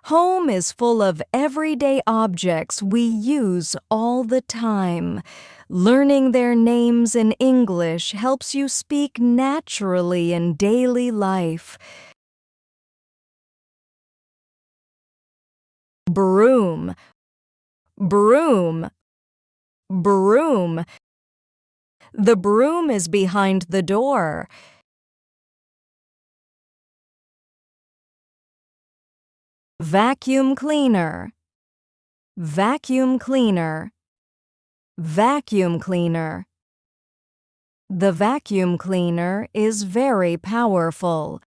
Home is full of everyday objects we use all the time. Learning their names in English helps you speak naturally in daily life. Broom, broom, broom. The broom is behind the door. Vacuum cleaner, vacuum cleaner, vacuum cleaner. The vacuum cleaner is very powerful.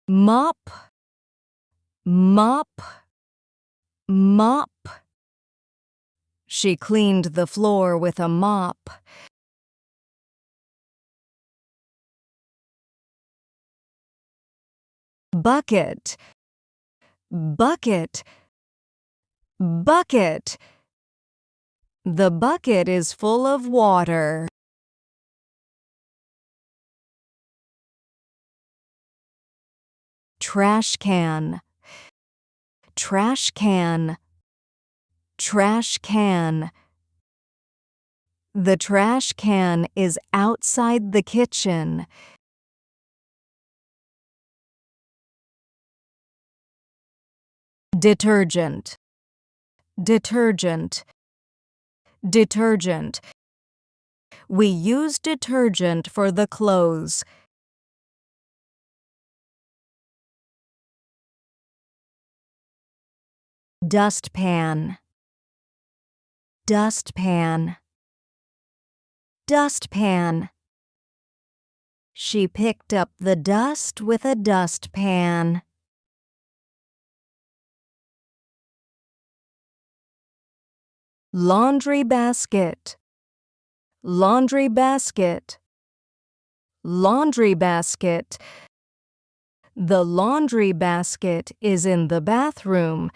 Mop, mop, mop. She cleaned the floor with a mop. Bucket, bucket, bucket. The bucket is full of water. Trash can, trash can, trash can. The trash can is outside the kitchen. Detergent, detergent, detergent. We use detergent for the clothes. Dustpan, dustpan, dustpan. She picked up the dust with a dustpan. Laundry basket, laundry basket, laundry basket. The laundry basket is in the bathroom.